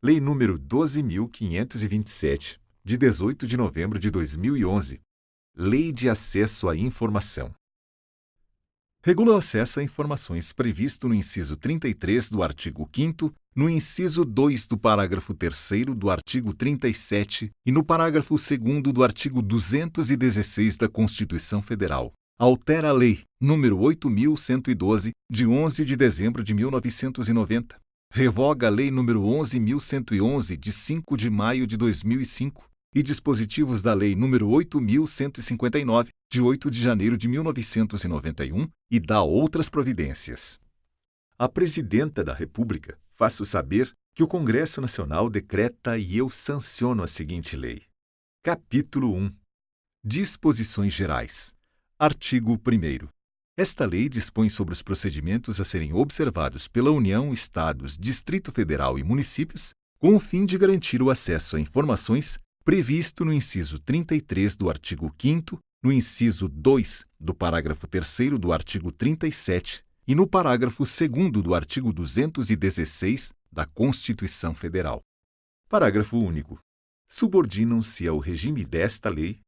Lei nº 12.527, de 18 de novembro de 2011. Lei de Acesso à Informação. Regula o acesso a informações previsto no inciso 33 do artigo 5º, no inciso 2 do parágrafo 3º do artigo 37 e no parágrafo 2º do artigo 216 da Constituição Federal. Altera a Lei nº 8.112, de 11 de dezembro de 1990. Revoga a Lei nº 11.111, de 5 de maio de 2005, e dispositivos da Lei nº 8.159, de 8 de janeiro de 1991, e dá outras providências. A Presidenta da República faço saber que o Congresso Nacional decreta e eu sanciono a seguinte lei. Capítulo 1. Disposições Gerais. Artigo 1º. Esta lei dispõe sobre os procedimentos a serem observados pela União, Estados, Distrito Federal e municípios, com o fim de garantir o acesso a informações previsto no inciso 33 do artigo 5º, no inciso 2 do parágrafo 3º do artigo 37 e no parágrafo 2º do artigo 216 da Constituição Federal. Parágrafo único. Subordinam-se ao regime desta lei: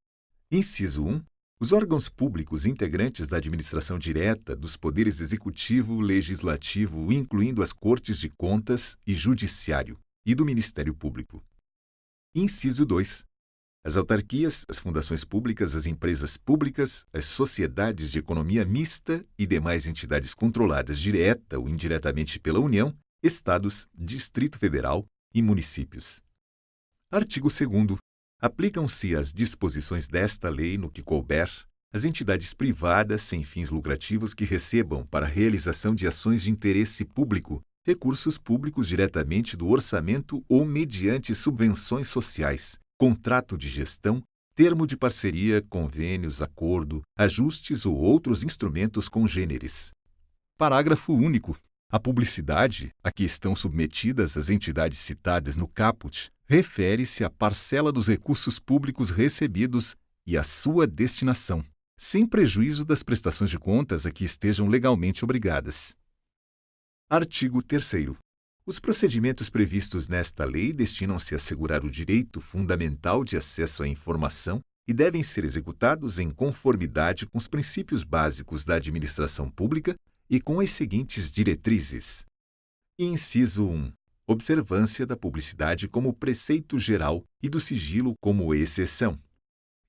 inciso 1. Os órgãos públicos integrantes da administração direta dos poderes executivo, legislativo, incluindo as Cortes de Contas e Judiciário, e do Ministério Público. Inciso 2. As autarquias, as fundações públicas, as empresas públicas, as sociedades de economia mista e demais entidades controladas direta ou indiretamente pela União, Estados, Distrito Federal e municípios. Artigo 2º. Aplicam-se as disposições desta lei no que couber às entidades privadas sem fins lucrativos que recebam para a realização de ações de interesse público recursos públicos diretamente do orçamento ou mediante subvenções sociais, contrato de gestão, termo de parceria, convênios, acordo, ajustes ou outros instrumentos congêneres. Parágrafo único. A publicidade a que estão submetidas as entidades citadas no caput refere-se à parcela dos recursos públicos recebidos e à sua destinação, sem prejuízo das prestações de contas a que estejam legalmente obrigadas. Artigo 3º. Os procedimentos previstos nesta lei destinam-se a assegurar o direito fundamental de acesso à informação e devem ser executados em conformidade com os princípios básicos da administração pública e com as seguintes diretrizes. Inciso 1. Observância da publicidade como preceito geral e do sigilo como exceção.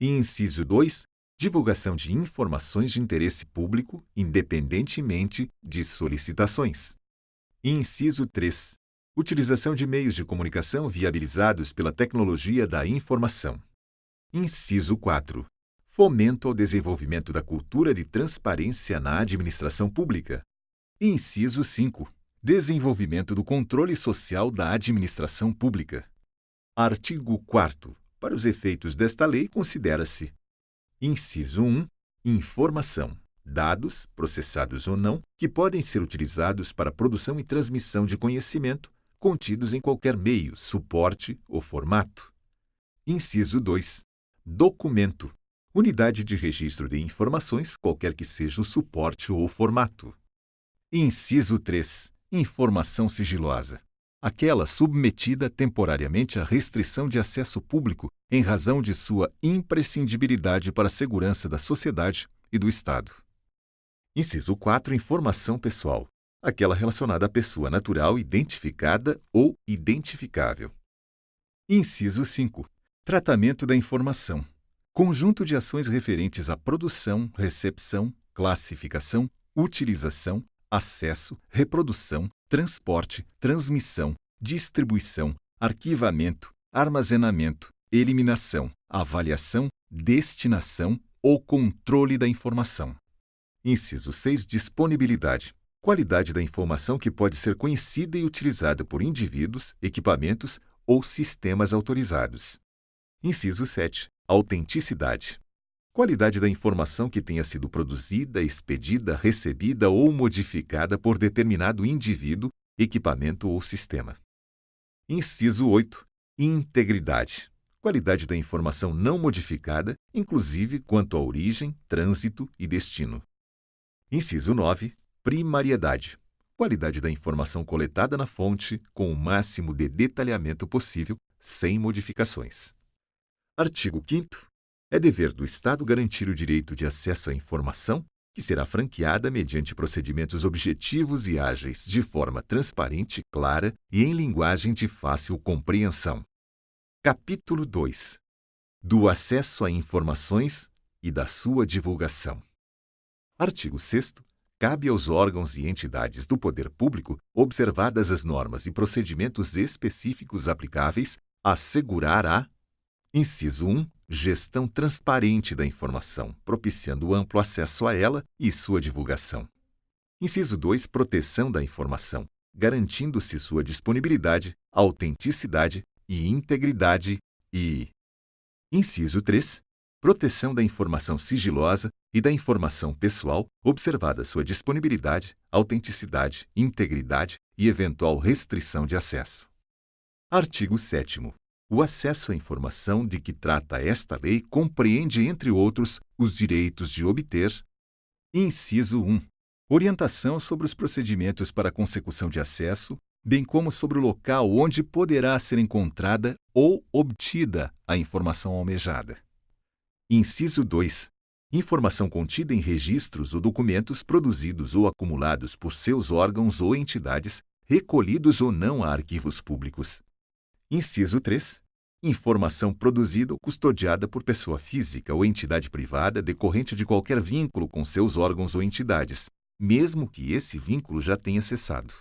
Inciso 2. Divulgação de informações de interesse público, independentemente de solicitações. Inciso 3. Utilização de meios de comunicação viabilizados pela tecnologia da informação. Inciso 4. Fomento ao desenvolvimento da cultura de transparência na administração pública. Inciso 5. Desenvolvimento do controle social da administração pública. Artigo 4º. Para os efeitos desta lei, considera-se: inciso 1. Informação. Dados, processados ou não, que podem ser utilizados para a produção e transmissão de conhecimento, contidos em qualquer meio, suporte ou formato. Inciso 2. Documento. Unidade de registro de informações, qualquer que seja o suporte ou formato. Inciso 3. Informação sigilosa. Aquela submetida temporariamente à restrição de acesso público em razão de sua imprescindibilidade para a segurança da sociedade e do Estado. Inciso 4. Informação pessoal. Aquela relacionada à pessoa natural identificada ou identificável. Inciso 5. Tratamento da informação. Conjunto de ações referentes à produção, recepção, classificação, utilização, acesso, reprodução, transporte, transmissão, distribuição, arquivamento, armazenamento, eliminação, avaliação, destinação ou controle da informação. Inciso 6. Disponibilidade. Qualidade da informação que pode ser conhecida e utilizada por indivíduos, equipamentos ou sistemas autorizados. Inciso 7. Autenticidade. Qualidade da informação que tenha sido produzida, expedida, recebida ou modificada por determinado indivíduo, equipamento ou sistema. Inciso 8. Integridade. Qualidade da informação não modificada, inclusive quanto à origem, trânsito e destino. Inciso 9. Primariedade. Qualidade da informação coletada na fonte, com o máximo de detalhamento possível, sem modificações. Artigo 5º. É dever do Estado garantir o direito de acesso à informação, que será franqueada mediante procedimentos objetivos e ágeis, de forma transparente, clara e em linguagem de fácil compreensão. Capítulo 2. Do acesso a informações e da sua divulgação. Artigo 6º. Cabe aos órgãos e entidades do poder público, observadas as normas e procedimentos específicos aplicáveis, assegurar a: inciso 1. Gestão transparente da informação, propiciando amplo acesso a ela e sua divulgação. Inciso 2. Proteção da informação, garantindo-se sua disponibilidade, autenticidade e integridade e... Inciso 3. Proteção da informação sigilosa e da informação pessoal, observada sua disponibilidade, autenticidade, integridade e eventual restrição de acesso. Artigo 7º. O acesso à informação de que trata esta lei compreende, entre outros, os direitos de obter: inciso 1. Orientação sobre os procedimentos para a consecução de acesso, bem como sobre o local onde poderá ser encontrada ou obtida a informação almejada. Inciso 2. Informação contida em registros ou documentos produzidos ou acumulados por seus órgãos ou entidades, recolhidos ou não a arquivos públicos. Inciso 3. Informação produzida ou custodiada por pessoa física ou entidade privada decorrente de qualquer vínculo com seus órgãos ou entidades, mesmo que esse vínculo já tenha cessado.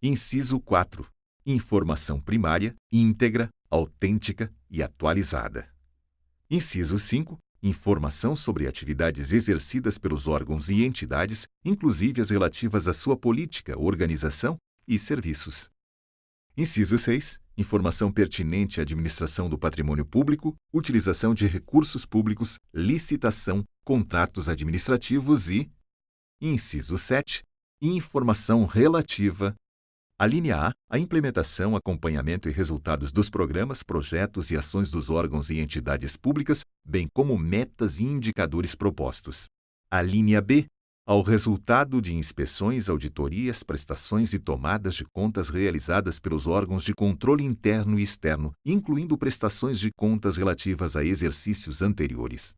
Inciso 4. Informação primária, íntegra, autêntica e atualizada. Inciso 5. Informação sobre atividades exercidas pelos órgãos e entidades, inclusive as relativas à sua política, organização e serviços. Inciso 6. Informação pertinente à administração do patrimônio público, utilização de recursos públicos, licitação, contratos administrativos e... Inciso 7. Informação relativa a linha A, a implementação, acompanhamento e resultados dos programas, projetos e ações dos órgãos e entidades públicas, bem como metas e indicadores propostos. A linha B, ao resultado de inspeções, auditorias, prestações e tomadas de contas realizadas pelos órgãos de controle interno e externo, incluindo prestações de contas relativas a exercícios anteriores.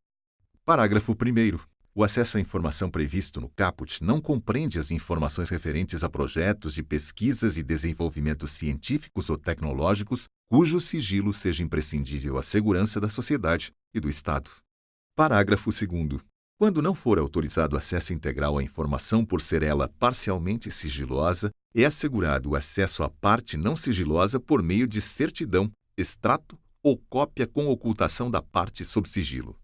Parágrafo 1º. O acesso à informação previsto no caput não compreende as informações referentes a projetos de pesquisas e desenvolvimentos científicos ou tecnológicos cujo sigilo seja imprescindível à segurança da sociedade e do Estado. Parágrafo 2º. Quando não for autorizado acesso integral à informação por ser ela parcialmente sigilosa, é assegurado o acesso à parte não sigilosa por meio de certidão, extrato ou cópia com ocultação da parte sob sigilo.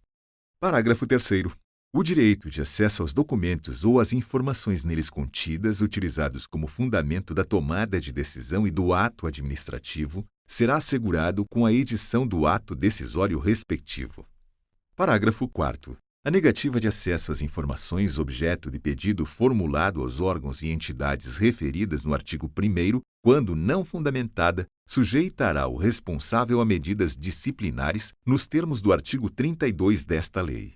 Parágrafo 3º. O direito de acesso aos documentos ou às informações neles contidas, utilizados como fundamento da tomada de decisão e do ato administrativo, será assegurado com a edição do ato decisório respectivo. Parágrafo 4º. A negativa de acesso às informações objeto de pedido formulado aos órgãos e entidades referidas no artigo 1º, quando não fundamentada, sujeitará o responsável a medidas disciplinares nos termos do artigo 32 desta lei.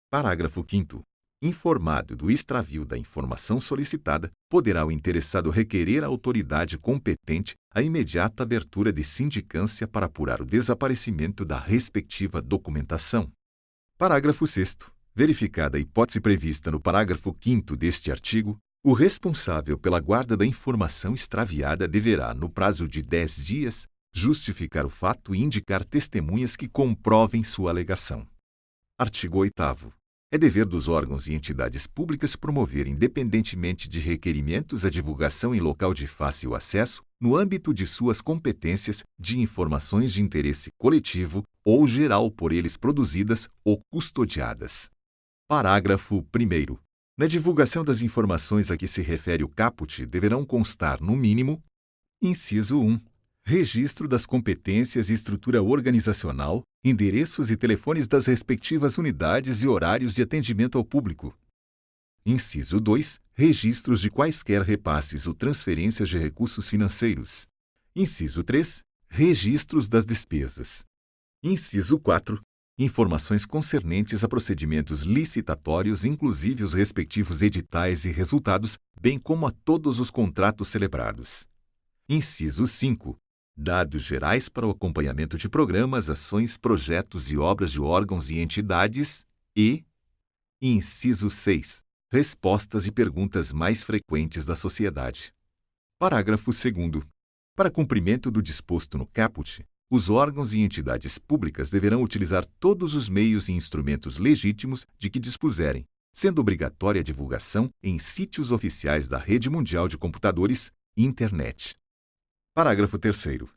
Parágrafo 5º. Informado do extravio da informação solicitada, poderá o interessado requerer à autoridade competente a imediata abertura de sindicância para apurar o desaparecimento da respectiva documentação. Parágrafo 6º. Verificada a hipótese prevista no parágrafo 5º deste artigo, o responsável pela guarda da informação extraviada deverá, no prazo de 10 dias, justificar o fato e indicar testemunhas que comprovem sua alegação. Artigo 8º. É dever dos órgãos e entidades públicas promover, independentemente de requerimentos, a divulgação em local de fácil acesso, no âmbito de suas competências, de informações de interesse coletivo ou geral por eles produzidas ou custodiadas. Parágrafo 1º. Na divulgação das informações a que se refere o caput, deverão constar, no mínimo, inciso 1. Registro das competências e estrutura organizacional, endereços e telefones das respectivas unidades e horários de atendimento ao público. Inciso 2. Registros de quaisquer repasses ou transferências de recursos financeiros. Inciso 3. Registros das despesas. Inciso 4. informações concernentes a procedimentos licitatórios, inclusive os respectivos editais e resultados, bem como a todos os contratos celebrados. Inciso 5. Dados gerais para o acompanhamento de programas, ações, projetos e obras de órgãos e entidades e inciso 6. Respostas e perguntas mais frequentes da sociedade. Parágrafo 2º. Para cumprimento do disposto no caput, os órgãos e entidades públicas deverão utilizar todos os meios e instrumentos legítimos de que dispuserem, sendo obrigatória a divulgação em sítios oficiais da Rede Mundial de Computadores, Internet. Parágrafo 3º.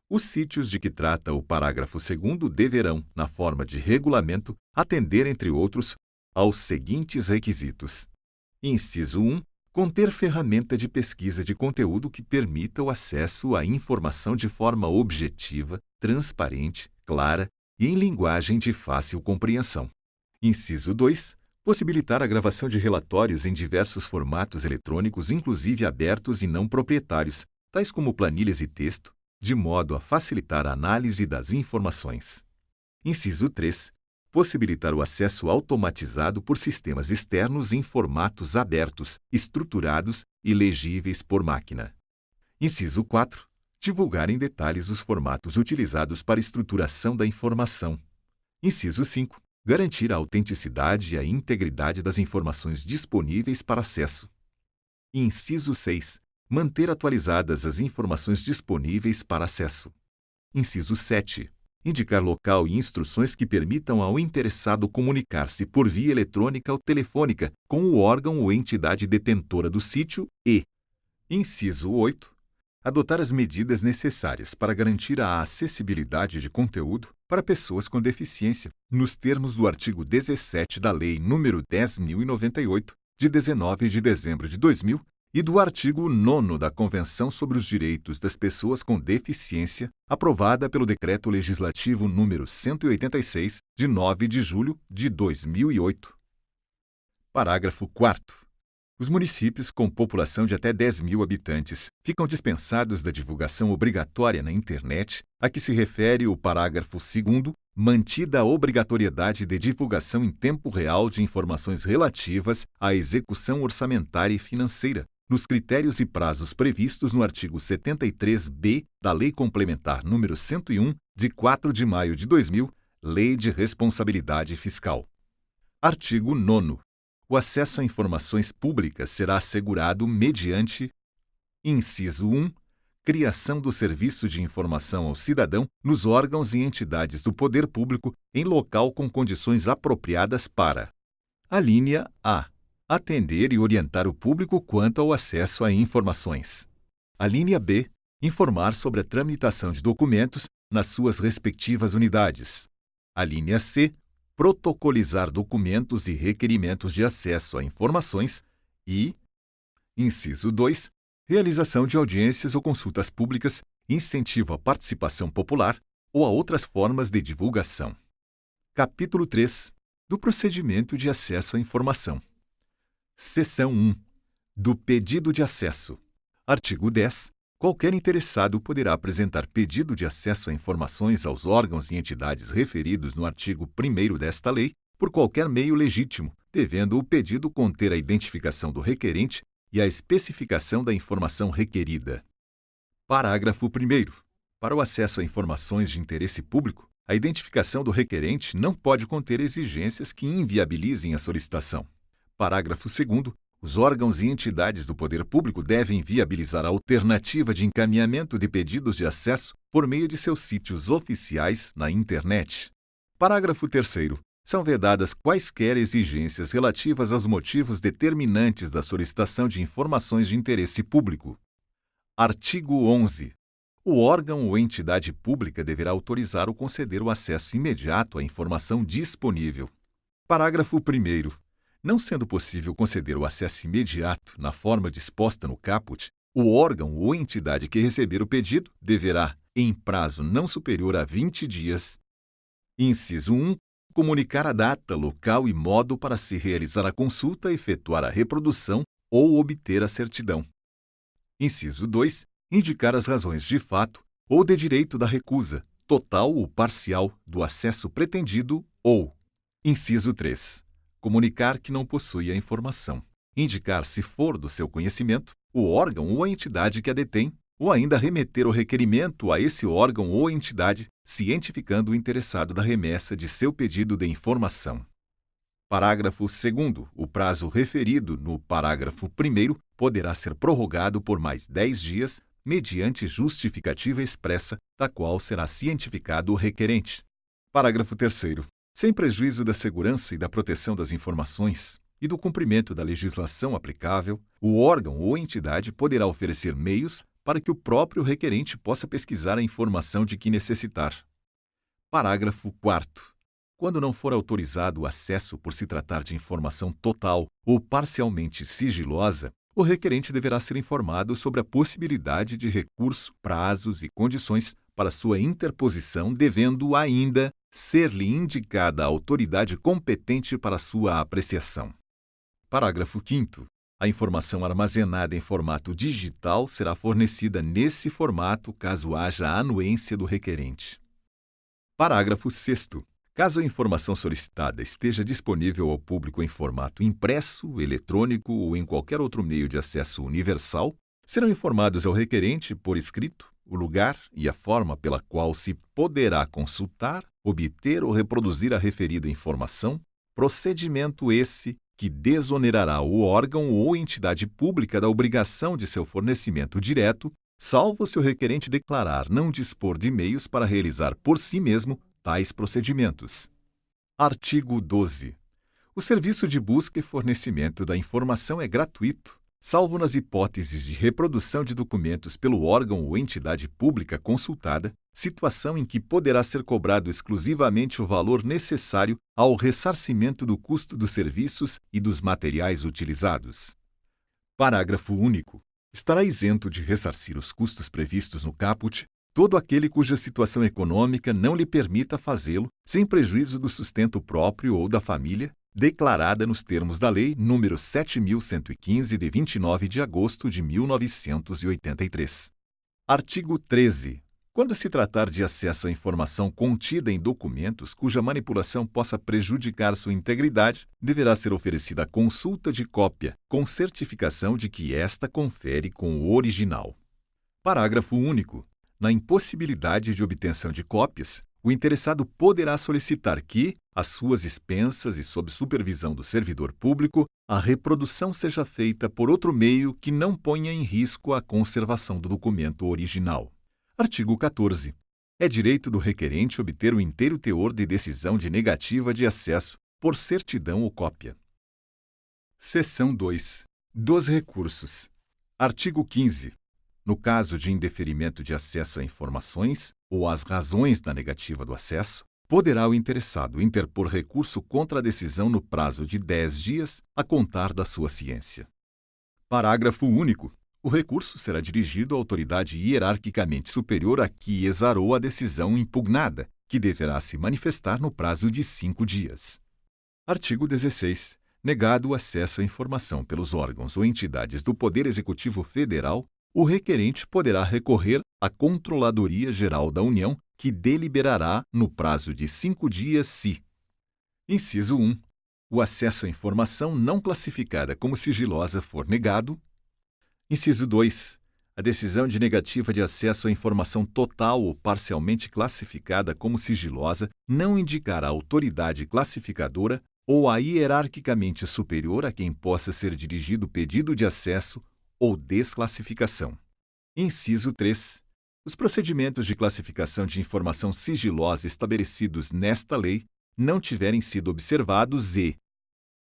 Os sítios de que trata o parágrafo 2º deverão, na forma de regulamento, atender, entre outros, aos seguintes requisitos. Inciso 1. Conter ferramenta de pesquisa de conteúdo que permita o acesso à informação de forma objetiva, transparente, clara e em linguagem de fácil compreensão. Inciso 2. Possibilitar a gravação de relatórios em diversos formatos eletrônicos, inclusive abertos e não proprietários, tais como planilhas e texto, de modo a facilitar a análise das informações. Inciso 3. Possibilitar o acesso automatizado por sistemas externos em formatos abertos, estruturados e legíveis por máquina. Inciso 4. Divulgar em detalhes os formatos utilizados para estruturação da informação. Inciso 5. Garantir a autenticidade e a integridade das informações disponíveis para acesso. Inciso 6. Manter atualizadas as informações disponíveis para acesso. Inciso 7. Indicar local e instruções que permitam ao interessado comunicar-se por via eletrônica ou telefônica com o órgão ou entidade detentora do sítio e, inciso 8, adotar as medidas necessárias para garantir a acessibilidade de conteúdo para pessoas com deficiência, nos termos do artigo 17 da Lei nº 10.098, de 19 de dezembro de 2000, e do artigo 9º da Convenção sobre os Direitos das Pessoas com Deficiência, aprovada pelo Decreto Legislativo nº 186, de 9 de julho de 2008. Parágrafo 4º. Os municípios com população de até 10.000 habitantes ficam dispensados da divulgação obrigatória na internet, a que se refere o parágrafo 2º, mantida a obrigatoriedade de divulgação em tempo real de informações relativas à execução orçamentária e financeira, nos critérios e prazos previstos no artigo 73-B da Lei Complementar nº 101, de 4 de maio de 2000, Lei de Responsabilidade Fiscal. Artigo 9º. O acesso a informações públicas será assegurado mediante: inciso 1. Criação do serviço de informação ao cidadão nos órgãos e entidades do poder público em local com condições apropriadas para: alínea A. Atender e orientar o público quanto ao acesso a informações. Alínea B. Informar sobre a tramitação de documentos nas suas respectivas unidades. Alínea C. Protocolizar documentos e requerimentos de acesso a informações e, inciso 2, realização de audiências ou consultas públicas, incentivo à participação popular ou a outras formas de divulgação. Capítulo 3. Do procedimento de acesso à informação. Seção 1. Do pedido de acesso. Artigo 10. Qualquer interessado poderá apresentar pedido de acesso a informações aos órgãos e entidades referidos no artigo 1º desta lei por qualquer meio legítimo, devendo o pedido conter a identificação do requerente e a especificação da informação requerida. Parágrafo 1º. Para o acesso a informações de interesse público, a identificação do requerente não pode conter exigências que inviabilizem a solicitação. Parágrafo 2º. Os órgãos e entidades do poder público devem viabilizar a alternativa de encaminhamento de pedidos de acesso por meio de seus sítios oficiais na internet. Parágrafo 3º. São vedadas quaisquer exigências relativas aos motivos determinantes da solicitação de informações de interesse público. Artigo 11. O órgão ou entidade pública deverá autorizar ou conceder o acesso imediato à informação disponível. Parágrafo 1º. Não sendo possível conceder o acesso imediato na forma disposta no caput, o órgão ou entidade que receber o pedido deverá, em prazo não superior a 20 dias, inciso 1, comunicar a data, local e modo para se realizar a consulta, efetuar a reprodução ou obter a certidão. Inciso 2, indicar as razões de fato ou de direito da recusa, total ou parcial, do acesso pretendido Ou, inciso 3, comunicar que não possui a informação, indicar, se for do seu conhecimento, o órgão ou a entidade que a detém, ou ainda remeter o requerimento a esse órgão ou entidade, cientificando o interessado da remessa de seu pedido de informação. Parágrafo 2º. O prazo referido no parágrafo 1º poderá ser prorrogado por mais 10 dias, mediante justificativa expressa, da qual será cientificado o requerente. Parágrafo 3º. Sem prejuízo da segurança e da proteção das informações e do cumprimento da legislação aplicável, o órgão ou entidade poderá oferecer meios para que o próprio requerente possa pesquisar a informação de que necessitar. Parágrafo 4º. Quando não for autorizado o acesso por se tratar de informação total ou parcialmente sigilosa, o requerente deverá ser informado sobre a possibilidade de recurso, prazos e condições para sua interposição, devendo ainda ser-lhe indicada a autoridade competente para sua apreciação. Parágrafo 5º. A informação armazenada em formato digital será fornecida nesse formato caso haja anuência do requerente. Parágrafo 6º. Caso a informação solicitada esteja disponível ao público em formato impresso, eletrônico ou em qualquer outro meio de acesso universal, serão informados ao requerente, por escrito, o lugar e a forma pela qual se poderá consultar, obter ou reproduzir a referida informação, procedimento esse que desonerará o órgão ou entidade pública da obrigação de seu fornecimento direto, salvo se o requerente declarar não dispor de meios para realizar por si mesmo tais procedimentos. Artigo 12. O serviço de busca e fornecimento da informação é gratuito, salvo nas hipóteses de reprodução de documentos pelo órgão ou entidade pública consultada, situação em que poderá ser cobrado exclusivamente o valor necessário ao ressarcimento do custo dos serviços e dos materiais utilizados. Parágrafo único. Estará isento de ressarcir os custos previstos no caput todo aquele cuja situação econômica não lhe permita fazê-lo, sem prejuízo do sustento próprio ou da família, declarada nos termos da Lei nº 7.115, de 29 de agosto de 1983. Artigo 13. Quando se tratar de acesso à informação contida em documentos cuja manipulação possa prejudicar sua integridade, deverá ser oferecida a consulta de cópia, com certificação de que esta confere com o original. Parágrafo único. Na impossibilidade de obtenção de cópias, o interessado poderá solicitar que, às suas expensas e sob supervisão do servidor público, a reprodução seja feita por outro meio que não ponha em risco a conservação do documento original. Artigo 14. É direito do requerente obter o inteiro teor de decisão de negativa de acesso por certidão ou cópia. Seção 2. Dos recursos. Artigo 15. No caso de indeferimento de acesso a informações ou as razões da negativa do acesso, poderá o interessado interpor recurso contra a decisão no prazo de 10 dias a contar da sua ciência. Parágrafo único. O recurso será dirigido à autoridade hierarquicamente superior a que exarou a decisão impugnada, que deverá se manifestar no prazo de 5 dias. Artigo 16. Negado o acesso à informação pelos órgãos ou entidades do Poder Executivo Federal, o requerente poderá recorrer à Controladoria Geral da União, que deliberará no prazo de 5 dias se: inciso 1. O acesso à informação não classificada como sigilosa for negado. Inciso 2. A decisão de negativa de acesso à informação total ou parcialmente classificada como sigilosa não indicar a autoridade classificadora ou a hierarquicamente superior a quem possa ser dirigido o pedido de acesso ou desclassificação. Inciso 3. Os procedimentos de classificação de informação sigilosa estabelecidos nesta lei não tiverem sido observados e,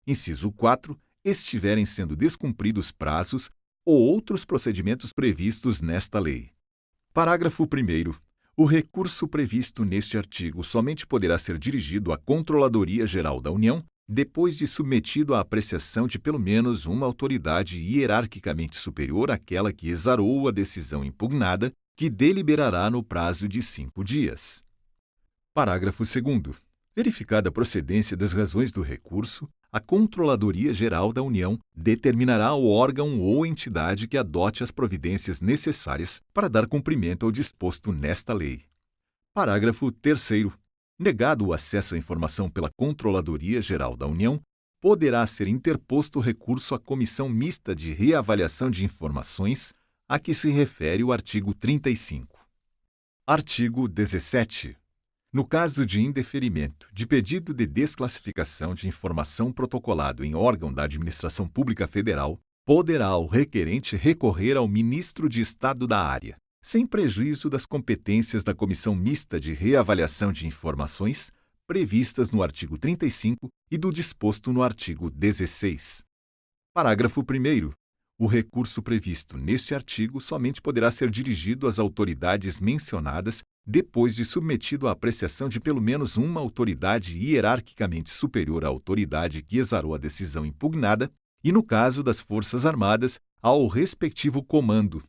inciso 4, estiverem sendo descumpridos prazos ou outros procedimentos previstos nesta lei. Parágrafo 1º. O recurso previsto neste artigo somente poderá ser dirigido à Controladoria Geral da União depois de submetido à apreciação de pelo menos uma autoridade hierarquicamente superior àquela que exarou a decisão impugnada, que deliberará no prazo de 5 dias. Parágrafo 2º. Verificada a procedência das razões do recurso, a Controladoria Geral da União determinará o órgão ou entidade que adote as providências necessárias para dar cumprimento ao disposto nesta lei. Parágrafo 3º. Negado o acesso à informação pela Controladoria Geral da União, poderá ser interposto recurso à Comissão Mista de Reavaliação de Informações, a que se refere o artigo 35. Artigo 17. No caso de indeferimento de pedido de desclassificação de informação protocolado em órgão da Administração Pública Federal, poderá o requerente recorrer ao Ministro de Estado da área, sem prejuízo das competências da Comissão Mista de Reavaliação de Informações, previstas no artigo 35 e do disposto no artigo 16. Parágrafo 1º. O recurso previsto neste artigo somente poderá ser dirigido às autoridades mencionadas depois de submetido à apreciação de pelo menos uma autoridade hierarquicamente superior à autoridade que exarou a decisão impugnada e, no caso das Forças Armadas, ao respectivo comando.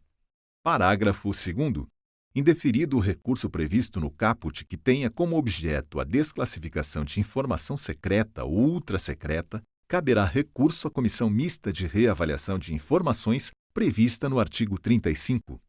Parágrafo 2º. Indeferido o recurso previsto no caput que tenha como objeto a desclassificação de informação secreta ou ultrassecreta, caberá recurso à Comissão Mista de Reavaliação de Informações prevista no artigo 35.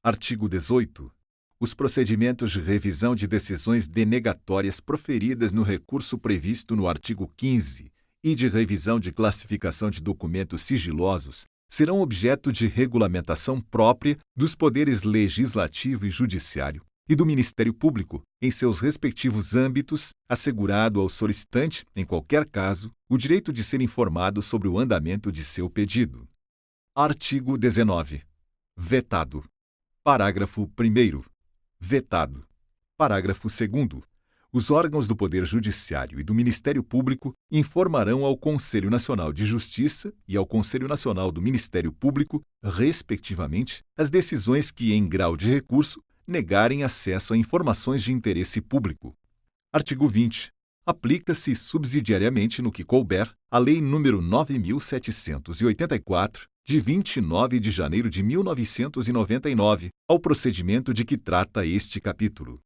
Artigo 18. Os procedimentos de revisão de decisões denegatórias proferidas no recurso previsto no artigo 15 e de revisão de classificação de documentos sigilosos serão objeto de regulamentação própria dos poderes legislativo e judiciário e do Ministério Público, em seus respectivos âmbitos, assegurado ao solicitante, em qualquer caso, o direito de ser informado sobre o andamento de seu pedido. Artigo 19. Vetado. Parágrafo 1º. Vetado. Parágrafo 2º. Os órgãos do Poder Judiciário e do Ministério Público informarão ao Conselho Nacional de Justiça e ao Conselho Nacional do Ministério Público, respectivamente, as decisões que, em grau de recurso, negarem acesso a informações de interesse público. Artigo 20. Aplica-se subsidiariamente no que couber a Lei nº 9.784, de 29 de janeiro de 1999, ao procedimento de que trata este capítulo.